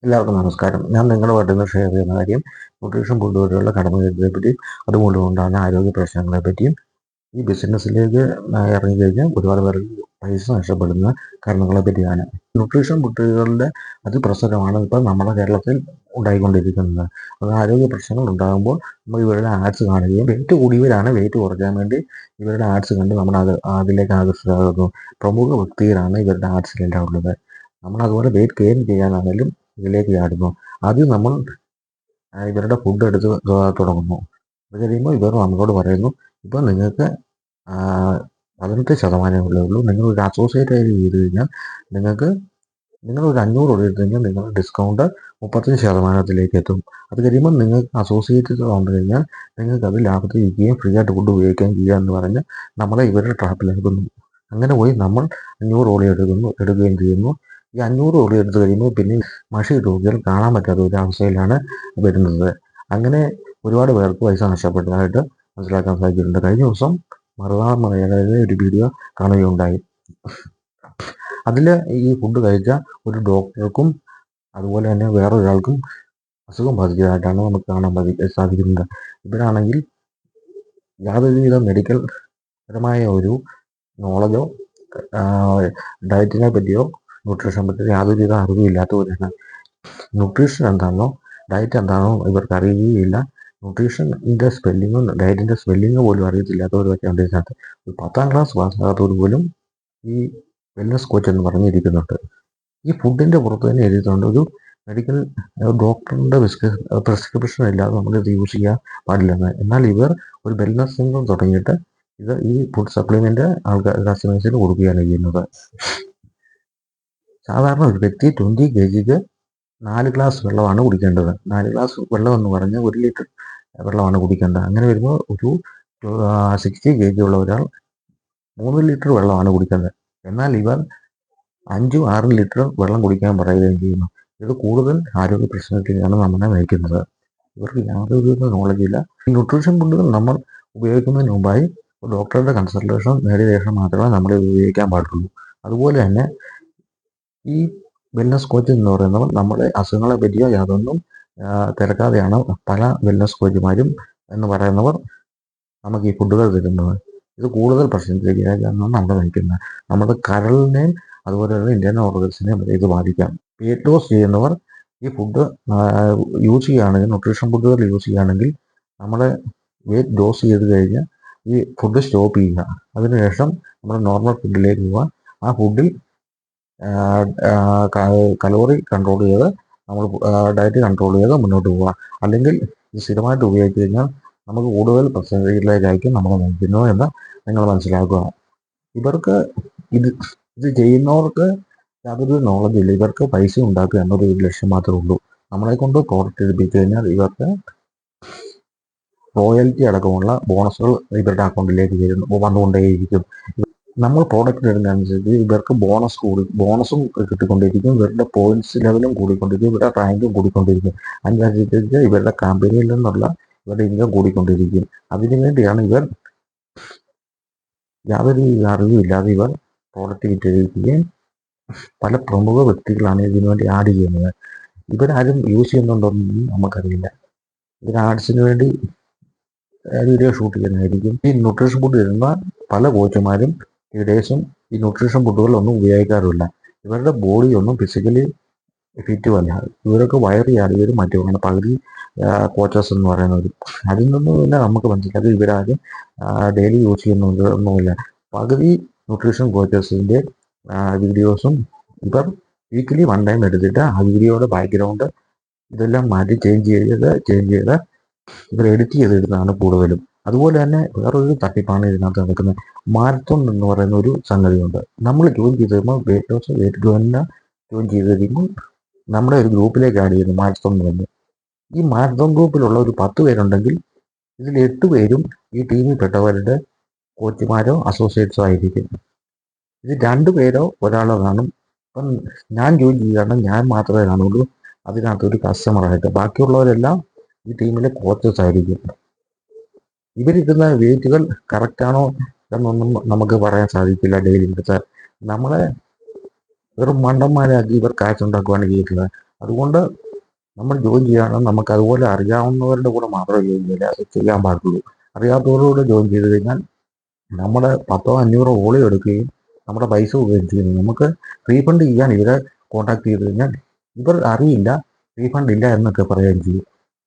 എല്ലാവർക്കും നമസ്കാരം. ഞാൻ നിങ്ങളുമായിട്ട് ഇന്ന് ഷെയർ ചെയ്യുന്ന കാര്യം ന്യൂട്രീഷൻ ഫുഡുകളുടെ കടന്നുകയറ്റത്തെ പറ്റിയും അതുമൂലം ഉണ്ടാകുന്ന ആരോഗ്യ പ്രശ്നങ്ങളെ പറ്റിയും ഈ ബിസിനസ്സിലേക്ക് ഇറങ്ങിക്കഴിഞ്ഞാൽ ഒരുപാട് പേർക്ക് പൈസ നഷ്ടപ്പെടുന്ന കാരണങ്ങളെ പറ്റിയാണ്. ന്യൂട്രീഷൻ ഫുഡുകളുടെ അതിപ്രസരമാണ് ഇപ്പോൾ നമ്മുടെ കേരളത്തിൽ ഉണ്ടായിക്കൊണ്ടിരിക്കുന്നത്. അത് ആരോഗ്യ പ്രശ്നങ്ങൾ ഉണ്ടാകുമ്പോൾ നമ്മൾ ഇവരുടെ ആഡ്സ് കാണുകയും വെയിറ്റ് കൂടിയവരാണ് വെയിറ്റ് കുറയ്ക്കാൻ വേണ്ടി ഇവരുടെ ആഡ്സ് കണ്ട് നമ്മൾ അതിലേക്ക് ആകർഷിതരാകുന്നു. പ്രമുഖ വ്യക്തികളാണ് ഇവരുടെ ആഡ്സിലെല്ലാം ഉള്ളത്. നമ്മൾ അതുപോലെ വെയിറ്റ് ഗെയിൻ ചെയ്യാനാണെങ്കിലും ഇതിലേക്ക് ചാടുന്നു. ആദ്യം നമ്മൾ ഇവരുടെ ഫുഡ് എടുത്ത് തുടങ്ങുന്നു. അത് കഴിയുമ്പോൾ ഇവർ നമ്മളോട് പറയുന്നു, ഇപ്പോൾ നിങ്ങൾക്ക് 18% ഉള്ളൂ. നിങ്ങൾ ഒരു അസോസിയേറ്റ് ആയി ചെയ്ത് കഴിഞ്ഞാൽ നിങ്ങളൊരു 500 എടുത്തു കഴിഞ്ഞാൽ നിങ്ങൾ ഡിസ്കൗണ്ട് 35% എത്തും. അത് കഴിയുമ്പോൾ നിങ്ങൾക്ക് അസോസിയേറ്റ് വന്നു കഴിഞ്ഞാൽ നിങ്ങൾക്ക് അത് ലാഭത്തിൽ വിൽക്കുകയും ഫ്രീ ആയിട്ട് ഫുഡ് ഉപയോഗിക്കുകയും ചെയ്യുക എന്ന് പറഞ്ഞ് നമ്മളെ ഇവരുടെ ട്രാപ്പിലാക്കുന്നു. അങ്ങനെ പോയി നമ്മൾ 500 എടുക്കുകയും ചെയ്യുന്നു. ഈ 500 എടുത്തു കഴിയുമ്പോൾ പിന്നെ മഷി രോഗികൾ കാണാൻ പറ്റാത്ത ഒരു അവസ്ഥയിലാണ് വരുന്നത്. അങ്ങനെ ഒരുപാട് പേർക്ക് പൈസ നഷ്ടപ്പെട്ടതായിട്ട് മനസ്സിലാക്കാൻ സാധിച്ചിട്ടുണ്ട്. കഴിഞ്ഞ ദിവസം മറുനാടൻ മലയാളിയുടെ ഒരു വീഡിയോ കാണുകയുണ്ടായി. അതിൽ ഈ ഫുഡ് കഴിച്ച ഒരു ഡോക്ടർക്കും അതുപോലെ തന്നെ വേറൊരാൾക്കും അസുഖം ബാധിച്ചതായിട്ടാണ് നമുക്ക് കാണാൻ സാധിക്കുന്നത്. ഇവരാണെങ്കിൽ യാതൊരുവിധ മെഡിക്കൽ പരമായ ഒരു നോളജോ ഡയറ്റിനെ പറ്റിയോ ന്യൂട്രീഷൻ പറ്റിയോ യാതൊരുവിധ അറിവില്ലാത്തവരാണ്. ന്യൂട്രീഷൻ എന്താണോ ഡയറ്റ് എന്താണോ ഇവർക്ക് അറിയുകയില്ല. ന്യൂട്രീഷൻ്റെ സ്പെല്ലിങ്ങും ഡയറ്റിൻ്റെ സ്പെല്ലിങ് പോലും അറിയത്തില്ലാത്തവരൊക്കെ ഉണ്ട് ഇതിനകത്ത്. ഒരു 10ാം ക്ലാസ് പാസ്സാകാത്തവർ പോലും ഈ വെൽനസ് കോച്ച് എന്ന് പറഞ്ഞിരിക്കുന്നുണ്ട്. ഈ ഫുഡിൻ്റെ പുറത്ത് തന്നെ എഴുതിയിട്ടുണ്ട്, ഒരു മെഡിക്കൽ ഡോക്ടറിൻ്റെ പ്രിസ്ക്രിപ്ഷൻ ഇല്ലാതെ നമ്മളിത് യൂസ് ചെയ്യാൻ പാടില്ലെന്ന്. എന്നാൽ ഇവർ ഒരു വെൽനസ് സെൻ്റർ തുടങ്ങിയിട്ട് ഈ ഫുഡ് സപ്ലിമെൻ്റ് കസ്റ്റമേഴ്സിന് കൊടുക്കുകയാണ് ചെയ്യുന്നത്. സാധാരണ ഒരു വ്യക്തി 20 kg 4 ഗ്ലാസ് വെള്ളമാണ് കുടിക്കേണ്ടത്. 4 ഗ്ലാസ് വെള്ളം എന്ന് പറഞ്ഞാൽ 1 ലിറ്റർ വെള്ളമാണ് കുടിക്കേണ്ടത്. അങ്ങനെ വരുമ്പോൾ ഒരു 60 kg ഉള്ള ഒരാൾ 3 ലിറ്റർ വെള്ളമാണ് കുടിക്കേണ്ടത്. എന്നാൽ ഇവർ 5-6 ലിറ്റർ വെള്ളം കുടിക്കാൻ പറയുകയും ചെയ്യുന്നു. ഇത് കൂടുതൽ ആരോഗ്യ പ്രശ്നത്തിലാണ് നമ്മളെ നയിക്കുന്നത്. ഇവർക്ക് യാതൊരു നോളജില്ല. ഈ ന്യൂട്രീഷൻ ഫുഡുകൾ നമ്മൾ ഉപയോഗിക്കുന്നതിന് മുമ്പായി ഡോക്ടറുടെ കൺസൾട്ടേഷൻ നേടിയ ശേഷം മാത്രമേ നമ്മൾ ഉപയോഗിക്കാൻ പാടുള്ളൂ. അതുപോലെ തന്നെ ഈ വെൽനസ് കോച്ച് എന്ന് പറയുന്നവർ നമ്മുടെ അസുഖങ്ങളെ പറ്റിയോ യാതൊന്നും തിരക്കാതെയാണ് പല വെൽനസ് കോച്ചുമാരും എന്ന് പറയുന്നവർ നമുക്ക് ഈ ഫുഡുകൾ തരുന്നത്. ഇത് കൂടുതൽ പ്രശ്നത്തിലേക്കാണ് നമ്മളെ നയിക്കുന്നത്. നമ്മുടെ കരളിനെയും അതുപോലെ തന്നെ ഇന്റേണൽ ഓർഗൻസിനെയും ഇത് ബാധിക്കാം. വെയിറ്റ് ലോസ് ചെയ്യുന്നവർ ഈ ഫുഡ് യൂസ് ചെയ്യുകയാണെങ്കിൽ, ന്യൂട്രീഷൻ ഫുഡുകൾ യൂസ് ചെയ്യുകയാണെങ്കിൽ നമ്മളെ വെയിറ്റ് ലോസ് ചെയ്ത് കഴിഞ്ഞാൽ ഈ ഫുഡ് സ്റ്റോപ്പ് ചെയ്യുക. അതിനുശേഷം നമ്മൾ നോർമൽ ഫുഡിലേക്ക് പോവുക. ആ ഫുഡിൽ കലോറി കൺട്രോൾ ചെയ്ത് നമ്മൾ ഡയറ്റ് കൺട്രോൾ ചെയ്ത് മുന്നോട്ട് പോവുക. അല്ലെങ്കിൽ സ്ഥിരമായിട്ട് ഉപയോഗിച്ച് കഴിഞ്ഞാൽ നമുക്ക് കൂടുതൽ പ്രശ്നങ്ങളിലേക്കായിരിക്കും നമ്മൾ നയിക്കുന്നത് എന്ന് നിങ്ങൾ മനസ്സിലാക്കുക. ഇവർക്ക് ഇത് ചെയ്യുന്നവർക്ക് യാതൊരു നോളജ് ഇല്ല. ഇവർക്ക് പൈസ ഉണ്ടാക്കുക എന്നൊരു ലക്ഷ്യം മാത്രമേ ഉള്ളൂ. നമ്മളെ കൊണ്ട് പ്രോഡക്റ്റ് എടുപ്പിച്ചു കഴിഞ്ഞാൽ ഇവർക്ക് റോയൽറ്റി അടക്കമുള്ള ബോണസുകൾ ഇവരുടെ അക്കൗണ്ടിലേക്ക് വന്നുകൊണ്ടേയിരിക്കും. നമ്മൾ പ്രോഡക്റ്റ് ഇടുന്നതനുസരിച്ച് ഇവർക്ക് ബോണസും കിട്ടിക്കൊണ്ടിരിക്കും. ഇവരുടെ പോയിന്റ്സ് ലെവലും കൂടിക്കൊണ്ടിരിക്കും. ഇവരുടെ റാങ്കും കൂടിക്കൊണ്ടിരിക്കും. അതിനനുസരിച്ച് ഇവരുടെ കമ്പനിയിൽ നിന്നുള്ള ഇവരുടെ ഇൻകം കൂടിക്കൊണ്ടിരിക്കും. അതിനു വേണ്ടിയാണ് ഇവർ യാതൊരു അറിവുമില്ലാതെ ഇവർ പ്രോഡക്റ്റ് വിറ്റഴിക്കുകയും പല പ്രമുഖ വ്യക്തികളാണ് ഇതിനു വേണ്ടി ആഡ് ചെയ്യുന്നത്. ഇവരാരും യൂസ് ചെയ്യുന്നുണ്ടോന്നൊന്നും നമുക്കറിയില്ല. ഇവർ ആഡ്സിന് വേണ്ടി വീഡിയോ ഷൂട്ട് ചെയ്യുന്നതായിരിക്കും. ഈ ന്യൂട്രീഷൻ ഫുഡ് തരുന്ന പല കോച്ചുമാരും ലീഡേഴ്സും ഈ ന്യൂട്രീഷൻ ഫുഡുകളൊന്നും ഉപയോഗിക്കാറില്ല. ഇവരുടെ ബോഡി ഒന്നും ഫിസിക്കലി ഫിറ്റും അല്ല. ഇവരൊക്കെ വയറ് ചാടിയവരും മറ്റുമാണ് പകുതി കോച്ചസ് എന്ന് പറയുന്നത്. അതിൽ നിന്നും തന്നെ നമുക്ക് മനസ്സിലാക്കി ഇവരാരും ഡെയിലി യൂസ് ചെയ്യുന്നൊന്നുമില്ല. പകുതി ന്യൂട്രീഷൻ കോച്ചസിൻ്റെ വീഡിയോസും ഇവർ വീക്കിലി 1 ടൈം എടുത്തിട്ട് ആ വീഡിയോയുടെ ബാക്ക്ഗ്രൗണ്ട് ഇതെല്ലാം മാറ്റി ചേഞ്ച് ചെയ്ത് ഇവർ എഡിറ്റ് ചെയ്തെടുത്താണ് കൂടുതലും. അതുപോലെ തന്നെ വേറൊരു തട്ടിപ്പാണ് ഇതിനകത്ത് നടക്കുന്നത്. മാരത്തോൺ എന്ന് പറയുന്ന ഒരു സംഗതിയുണ്ട്. നമ്മൾ ജോയിൻ ചെയ്ത് കഴിയുമ്പോൾ വെയിറ്റ് ഗെയിനിന് ജോയിൻ ചെയ്ത് കഴിയുമ്പോൾ നമ്മുടെ ഒരു ഗ്രൂപ്പിലേക്ക് ആഡ് ചെയ്യുന്നു, മാരത്തോൺ എന്ന് പറഞ്ഞു. ഈ മാരത്തോൺ ഗ്രൂപ്പിലുള്ള ഒരു 10 പേരുണ്ടെങ്കിൽ ഇതിൽ 8 പേരും ഈ ടീമിൽ പെട്ടവരുടെ കോച്ചുമാരോ അസോസിയേറ്റ്സോ ആയിരിക്കും. ഇത് 2 പേരോ ഒരാളോ കാണും. ഇപ്പം ഞാൻ ജോയിൻ ചെയ്യുകയാണെങ്കിൽ ഞാൻ മാത്രമേ കാണുള്ളൂ അതിനകത്തൊരു കസ്റ്റമറായിട്ട്. ബാക്കിയുള്ളവരെല്ലാം ഈ ടീമിലെ കോച്ചസ് ആയിരിക്കും. ഇവരിടുന്ന വെയിറ്റുകൾ കറക്റ്റാണോ എന്നൊന്നും നമുക്ക് പറയാൻ സാധിക്കില്ല. ഡെയിലി എടുത്ത് നമ്മളെ വെറും മണ്ടന്മാരാക്കി ഇവർ കാശുണ്ടാക്കുകയാണ് ചെയ്യുന്നത്. അതുകൊണ്ട് നമ്മൾ ജോയിൻ ചെയ്യുകയാണെങ്കിൽ നമുക്ക് അതുപോലെ അറിയാവുന്നവരുടെ കൂടെ മാത്രമേ ജോയിൻ ചെയ്യില്ല അത് ചെയ്യാൻ പാടുള്ളൂ. അറിയാത്തവരുടെ കൂടെ ജോയിൻ ചെയ്ത് കഴിഞ്ഞാൽ നമ്മുടെ 100-500 ഓളിയം എടുക്കുകയും നമ്മുടെ പൈസ പോവുകയും ചെയ്യുന്നു. നമുക്ക് റീഫണ്ട് ചെയ്യാൻ ഇവരെ കോൺടാക്ട് ചെയ്ത് കഴിഞ്ഞാൽ ഇവർ അറിയില്ല, റീഫണ്ട് ഇല്ല എന്നൊക്കെ പറയുകയും ചെയ്യും.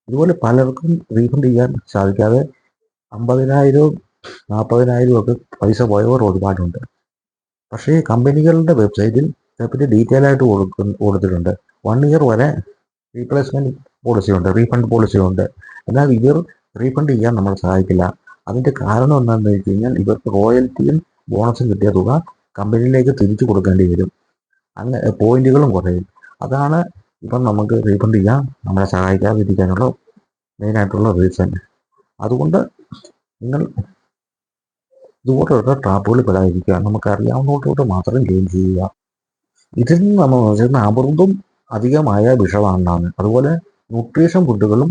ഇതുപോലെ പലർക്കും റീഫണ്ട് ചെയ്യാൻ സാധിക്കാതെ 50,000 40,000 ഒക്കെ പൈസ പോയവർ ഒരുപാടുണ്ട്. പക്ഷേ കമ്പനികളുടെ വെബ്സൈറ്റിൽ ഇതിനെപ്പറ്റി ഡീറ്റെയിൽ ആയിട്ട് കൊടുത്തിട്ടുണ്ട്. 1 ഇയർ വരെ റീപ്ലേസ്മെന്റ് പോളിസി ഉണ്ട്, റീഫണ്ട് പോളിസി ഉണ്ട്. എന്നാൽ ഇവർ റീഫണ്ട് ചെയ്യാൻ നമ്മളെ സഹായിക്കില്ല. അതിന്റെ കാരണം എന്താണെന്ന് വെച്ച് കഴിഞ്ഞാൽ ഇവർക്ക് റോയൽറ്റിയും ബോണസും കിട്ടിയ തുക കമ്പനിയിലേക്ക് തിരിച്ചു കൊടുക്കേണ്ടി വരും, അങ്ങനെ പോയിന്റുകളും കുറയും. അതാണ് ഇപ്പം നമുക്ക് റീഫണ്ട് ചെയ്യാൻ നമ്മളെ സഹായിക്കാതിരിക്കാനുള്ള മെയിനായിട്ടുള്ള റീസൺ. അതുകൊണ്ട് നിങ്ങൾ ഇതുപോലുള്ള ട്രാപ്പുകൾ പെടാതിരിക്കുക. നമുക്ക് അറിയാവുന്നതോട് മാത്രം ജോയിൻ ചെയ്യുക. ഇതിൽ നിന്ന് നമ്മൾ മനസ്സിലാക്കുന്ന അമൃതും അധികമായ വിഷമാണെന്നാണ്. അതുപോലെ ന്യൂട്രീഷൻ ഫുഡുകളും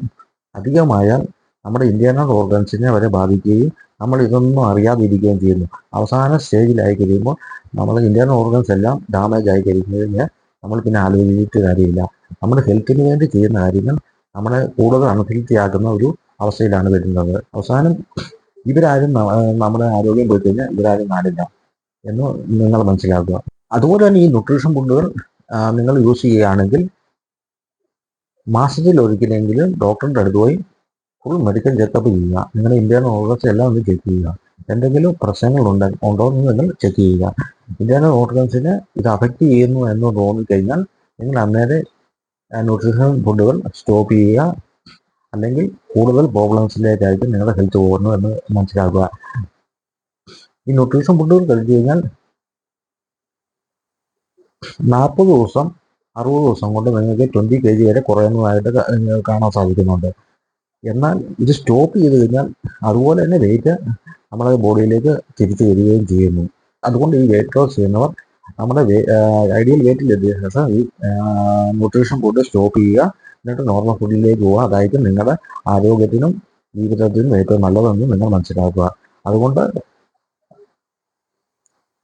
അധികമായാൽ നമ്മുടെ ഇന്റേണൽ ഓർഗൻസിനെ വരെ ബാധിക്കുകയും നമ്മൾ ഇതൊന്നും അറിയാതിരിക്കുകയും ചെയ്യുന്നു. അവസാന സ്റ്റേജിലായി കഴിയുമ്പോൾ നമ്മൾ ഇന്റേണൽ ഓർഗൻസ് എല്ലാം ഡാമേജ് ആയി കഴിഞ്ഞാൽ നമ്മൾ പിന്നെ ആലോചിച്ചിട്ട് കാര്യമില്ല. നമ്മുടെ ഹെൽത്തിന് വേണ്ടി ചെയ്യുന്ന കാര്യങ്ങൾ നമ്മളെ കൂടുതൽ അൺഹെൽത്തി ആക്കുന്ന ഒരു അവസ്ഥയിലാണ് വരുന്നത്. അവസാനം ഇവരാരും നമ്മുടെ ആരോഗ്യം പോയി കഴിഞ്ഞാൽ ഇവരാരും കാണില്ല എന്ന് നിങ്ങൾ മനസ്സിലാക്കുക. അതുപോലെ തന്നെ ഈ ന്യൂട്രീഷൻ ഫുഡുകൾ നിങ്ങൾ യൂസ് ചെയ്യുകയാണെങ്കിൽ മാസത്തിൽ ഒരിക്കലെങ്കിലും ഡോക്ടറിൻ്റെ അടുത്ത് പോയി ഫുൾ മെഡിക്കൽ ചെക്കപ്പ് ചെയ്യുക. നിങ്ങളുടെ ഇന്റേണൽ ഓർഗൻസ് എല്ലാം ഒന്ന് ചെക്ക് ചെയ്യുക. എന്തെങ്കിലും പ്രശ്നങ്ങൾ ഉണ്ടോ എന്ന് നിങ്ങൾ ചെക്ക് ചെയ്യുക. ഇന്റേണൽ ഓർഗൻസിനെ ഇത് അഫക്റ്റ് ചെയ്യുന്നു എന്ന് തോന്നിക്കഴിഞ്ഞാൽ നിങ്ങൾ അന്നേരം ന്യൂട്രീഷൻ ഫുഡുകൾ സ്റ്റോപ്പ് ചെയ്യുക. അല്ലെങ്കിൽ കൂടുതൽ പ്രോബ്ലംസിലേക്കായിട്ട് നിങ്ങളുടെ ഹെൽത്ത് പോകുന്നു എന്ന് മനസ്സിലാക്കുക. ഈ ന്യൂട്രീഷൻ ഫുഡുകൾ കഴിച്ചു കഴിഞ്ഞാൽ 40 ദിവസം 60 ദിവസം കൊണ്ട് നിങ്ങൾക്ക് 20 kg വരെ കുറയുന്നതായിട്ട് കാണാൻ സാധിക്കുന്നുണ്ട്. എന്നാൽ ഇത് സ്റ്റോപ്പ് ചെയ്ത് കഴിഞ്ഞാൽ അതുപോലെ തന്നെ വെയിറ്റ് നമ്മുടെ ബോഡിയിലേക്ക് തിരിച്ചു വരികയും ചെയ്യുന്നു. അതുകൊണ്ട് ഈ വെയിറ്റ് ലോസ് ചെയ്യുന്നവർ നമ്മുടെ ഐഡിയൽ വെയിറ്റിലെത്തിയ ശേഷം ഈ ന്യൂട്രീഷൻ ഫുഡ് സ്റ്റോപ്പ് ചെയ്യുക, എന്നിട്ട് നോർമൽ ഫുഡിലേക്ക് പോവുക. അതായിരിക്കും നിങ്ങളുടെ ആരോഗ്യത്തിനും ജീവിതത്തിനും ഏറ്റവും നല്ലതെന്ന് നിങ്ങൾ മനസ്സിലാക്കുക. അതുകൊണ്ട്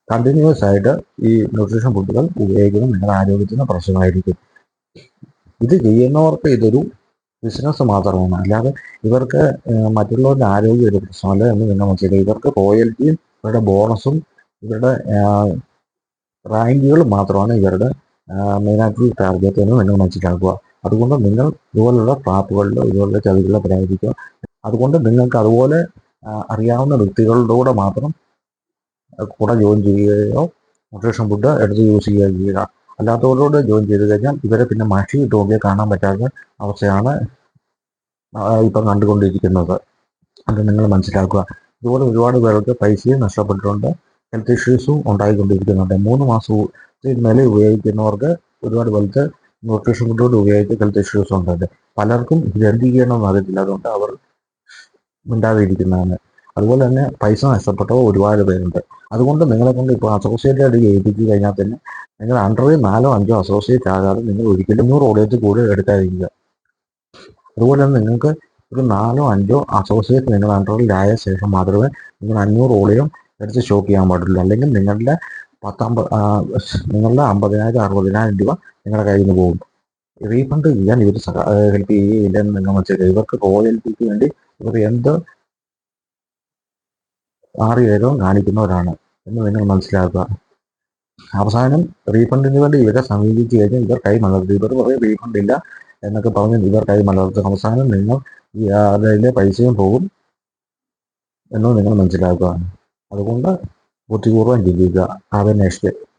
കണ്ടിന്യൂസ് ആയിട്ട് ഈ ന്യൂട്രീഷൻ ഫുഡുകൾ ഉപയോഗിക്കുന്നത് നിങ്ങളുടെ ആരോഗ്യത്തിന് പ്രശ്നമായിരിക്കും. ഇത് ചെയ്യുന്നവർക്ക് ഇതൊരു ബിസിനസ് മാത്രമാണ്, അല്ലാതെ ഇവർക്ക് മറ്റുള്ളവരുടെ ആരോഗ്യം ഒരു പ്രശ്നമല്ല എന്ന് നിങ്ങൾ മനസ്സിലാക്കുക. ഇവർക്ക് റോയൽറ്റിയും ഇവരുടെ ബോണസും ഇവരുടെ റാങ്കുകളും മാത്രമാണ് ഇവരുടെ മെയിനായിട്ടുള്ള ടാർഗറ്റ് എന്ന് നിങ്ങൾ മനസ്സിലാക്കുക. അതുകൊണ്ട് നിങ്ങൾ ഇതുപോലുള്ള ട്രാപ്പുകളിലോ ഇതുപോലുള്ള ചതികളിലോ പരാതിക്കുക. അതുകൊണ്ട് നിങ്ങൾക്ക് അതുപോലെ അറിയാവുന്ന വ്യക്തികളുടെ കൂടെ മാത്രം കൂടെ ജോയിൻ ചെയ്യുകയോ ന്യൂട്രീഷൻ ഫുഡ് എടുത്ത് യൂസ് ചെയ്യുകയോ ചെയ്യുക. അല്ലാത്തവരോട് ജോയിൻ ചെയ്ത് കഴിഞ്ഞാൽ ഇവരെ പിന്നെ മഷി ഇട്ട് നോക്കിയാൽ കാണാൻ പറ്റാത്ത അവസ്ഥയാണ് ഇപ്പം കണ്ടുകൊണ്ടിരിക്കുന്നത്. അത് നിങ്ങൾ മനസ്സിലാക്കുക. ഇതുപോലെ ഒരുപാട് പേർക്ക് പൈസയും നഷ്ടപ്പെട്ടിട്ടുണ്ട്, ഹെൽത്ത് ഇഷ്യൂസും ഉണ്ടായിക്കൊണ്ടിരിക്കുന്നുണ്ട്. 3 മാസത്തിൽ മേലെ ഉപയോഗിക്കുന്നവർക്ക് ഒരുപാട് പേർക്ക് ന്യൂട്രീഷൻ ഫുഡുകൾ ഉപയോഗിച്ച് ഹെൽത്ത് ഇഷ്യൂസ് ഉണ്ട്. പലർക്കും ഇത് എന്ത് ചെയ്യണമെന്ന് അറിയത്തില്ല, അതുകൊണ്ട് അവർ മിണ്ടാതിരിക്കുന്നതാണ്. അതുപോലെ തന്നെ പൈസ നഷ്ടപ്പെട്ടവർ ഒരുപാട് പേരുണ്ട്. അതുകൊണ്ട് നിങ്ങളെ കൊണ്ട് ഇപ്പോൾ അസോസിയേറ്റ് ആയിട്ട് ഏൽപ്പിച്ച് കഴിഞ്ഞാൽ തന്നെ നിങ്ങൾ അണ്ടറിൽ 4-5 അസോസിയേറ്റ് ആകാതെ നിങ്ങൾ ഒരിക്കലും 100 ഓഡിയൻസ് കൂടുതൽ എടുക്കാതിരിക്കുക. അതുപോലെ തന്നെ നിങ്ങൾക്ക് ഒരു 4-5 അസോസിയേറ്റ് നിങ്ങൾ അണ്ടറിലായ ശേഷം മാത്രമേ നിങ്ങൾ 500 ഓളിയം എടുത്ത് സ്റ്റോക്ക് ചെയ്യാൻ പാടുള്ളൂ. അല്ലെങ്കിൽ നിങ്ങളുടെ 50,000-60,000 രൂപ നിങ്ങളുടെ കയ്യിൽ നിന്ന് പോകും. റീഫണ്ട് ചെയ്യാൻ ഇവർ ഹെൽപ്പ് ചെയ്യുകയില്ലെന്ന് നിങ്ങൾ മനസ്സിലാക്കുക. ഇവർക്ക് റോയൽറ്റിക്ക് വേണ്ടി ഇവർ എന്ത് ആറിയേരവും കാണിക്കുന്നവരാണ് എന്ന് നിങ്ങൾ മനസ്സിലാക്കുക. അവസാനം റീഫണ്ടിന് വേണ്ടി ഇവരെ സമീപിച്ച് കഴിഞ്ഞാൽ ഇവർ കൈ മലർത്തും. ഇവർ പറയും റീഫണ്ട് ഇല്ല എന്നൊക്കെ പറഞ്ഞ് ഇവർ കൈ മലർത്തും. അവസാനം നിങ്ങൾ അതിലെ പൈസയും പോകും എന്ന് നിങ്ങൾ മനസ്സിലാക്കുക. അതുകൊണ്ട് ബുദ്ധിപൂർവ്വം ചിന്തിക്കുക. Have A nice day.